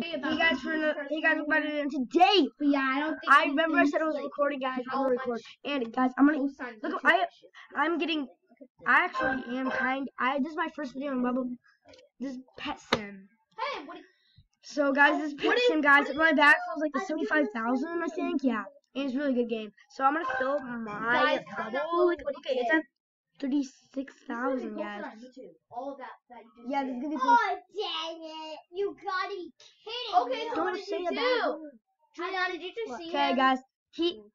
Hey guys, we're about today. But yeah, I don't think I remember I said I was recording, guys. I'm gonna record. And guys, I'm gonna look. I actually am this is my first video on Bubble. This is Pet Sim. Hey, what? So guys, this is Pet Sim, guys. My back feels like the 75,000, I think. Yeah, and it's a really good game. So I'm gonna fill my bubble. Okay, it's at 36,000, guys. All of that you just yeah, this is gonna be. Oh dang it! You gotta be kidding! Okay, so what did you do? Juliana, did you just see him? Okay, guys.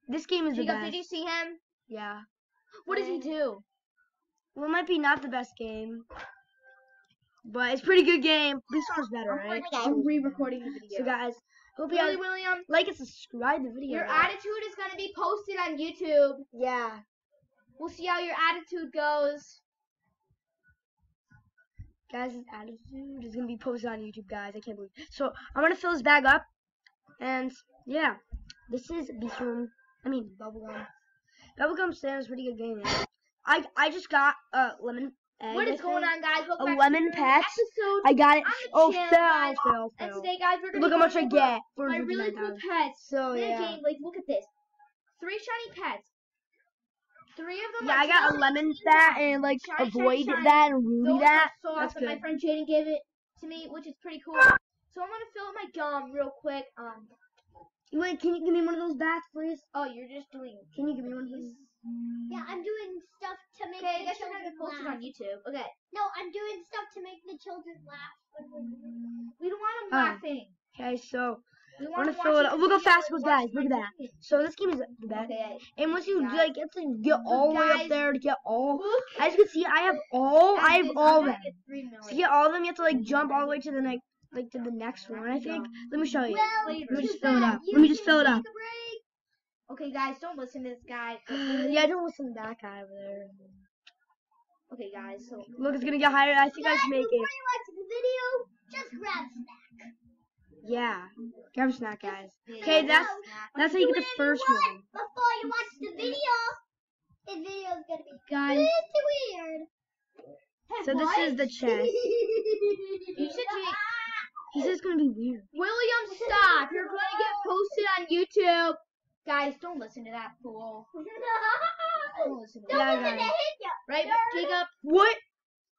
This game is the best. Did you see him? Yeah. What does he do? Well, it might be not the best game, but it's a pretty good game. This one's better, right? I'm re-recording the video. So, guys, hope you Really, guys William? like and subscribe the video. Your attitude is gonna be posted on YouTube. Yeah. We'll see how your attitude goes. Guys, his attitude is gonna be posted on YouTube, guys. I can't believe it. So I'm gonna fill this bag up, and yeah, this is Bubblegum. Bubblegum Stand is a pretty good game. Yeah. I just got a lemon egg. What is going on, guys? A lemon patch. I got it. Oh, fail. And today, guys, we're gonna look how much I get for my really cool pets. So yeah. Game, like, look at this. 3 shiny pets. 3 of them. Yeah, I got a lemon that and like a void that and ruby that. So that's awesome. good. My friend Jaden gave it to me, which is pretty cool. So I'm gonna fill up my gum real quick. Wait, can you give me one of those bats, please? Oh, you're just doing. Can you give me one, please? Yeah, I'm doing stuff to make. Okay, I guess the you're gonna children post it on laugh. YouTube. Okay. No, I'm doing stuff to make the children laugh. We don't want them laughing. Okay, so We I'm want gonna fill it up. Look how fast it goes, guys. Look at that. So this game is the best. Okay. And once you Guys. like get to get all the way up Guys. there to get all, Look. as you can see, I have all of them. To To get all of them, you have to like jump all the way to the next one. I think. Let me show you. Well, Let me just fill it up. Let me just fill it up. Okay, guys, don't listen to this guy. Yeah, don't listen to that guy over there. Okay, guys, so Look, it's gonna get higher. I think I should make Before it. you watch the video, just grab a snack. Yeah, grab a snack, guys. Okay, that's how you get the first one. Before you watch the video, this video is gonna be Guys. pretty weird. Hey, So this is the chest. you should be. He says it's gonna be weird. William, stop! You're going to get posted on YouTube. Guys, don't listen to that fool. Don't listen to Don't that. listen to guys. him, Right, Jacob? What?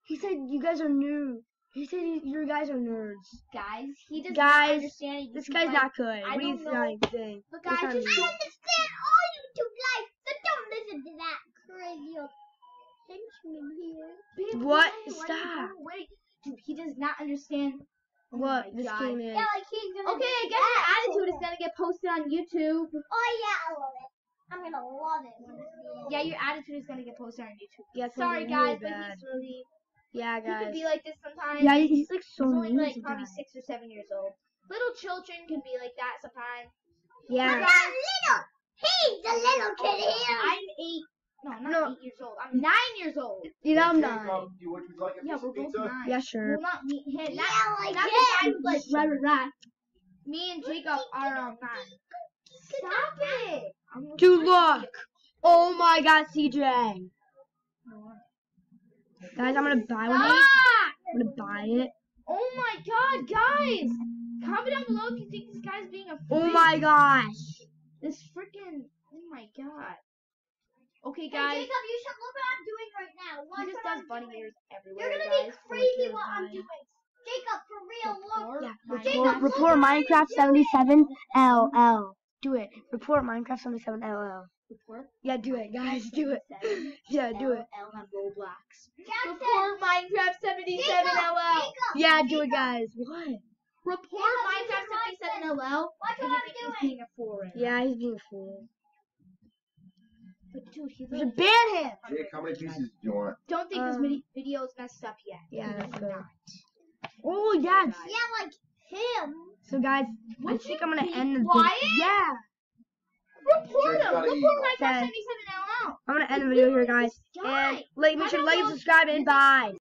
He said you guys are nerds. He said you guys are nerds. Guys, he does Guys, not understand This YouTube guy's life. not good. I What are you don't know. saying? But That's guys, not just me. I understand all YouTube life, so don't listen to that crazy old henchman here. Big What? boy, let me Stop. go. Wait, dude, he does not understand What my this God. game is. Yeah, like he's gonna Okay, I guess your attitude is gonna get posted on YouTube. Oh yeah, I love it. I'm gonna love it when this video. Yeah, your attitude is gonna get posted on YouTube. Yeah, it's gonna Sorry, be guys, really but bad. he's really. Yeah, He guys. could be like this sometimes. Yeah, he's like so He's only mean like probably sometimes. 6 or 7 years old. Little children can be like that sometimes. Yeah. Not little. He's the little kid here. I'm 8. No, I'm not 8 years old. I'm 9 years old. You know I'm Jacob, not. would you like a Yeah, piece we're of both pizza? 9. Yeah, sure. Well, not me. Him. Yeah, like not the guy him. who's like rah. Me and Jacob are 9. Stop it. Dude, look. Oh my God, CJ. Guys, I'm gonna buy one. Stop! I'm gonna buy it. Oh my God, guys! Comment down below if you think this guy's being a Oh freak. my gosh. This freaking. Oh my God. Okay, Hey, guys. Jacob, you should look what I'm doing right now. He Watch just what does I'm bunny doing. ears everywhere. You're gonna guys. be crazy Look what I'm at doing. Jacob, for real, look. Yeah, report Minecraft 77 LL. Do it. Report Minecraft 77 LL. Report? Yeah, do it, guys. Do it. Yeah, do it. LL on Roblox. Jackson, Report Minecraft 77 LL. Jacob, Yeah, do it, guys. What? Report Jacob, Minecraft you should 77 LL. Watch If what you I'm think doing. he's being a fool right now. Yeah, he's being a fool. But dude, he's We like, should ban him. Jake, how many pieces do you want? don't think this video is messed up yet. Yeah, It's that's good. not. Oh, yeah. Yeah, like him. So, guys, I Would think you I'm gonna be end the quiet? video. Yeah. Report Jake's him. gotta Report eat. Minecraft Okay. 77 LL. I'm gonna end the video here, guys. Guy. And make sure to like and subscribe and bye.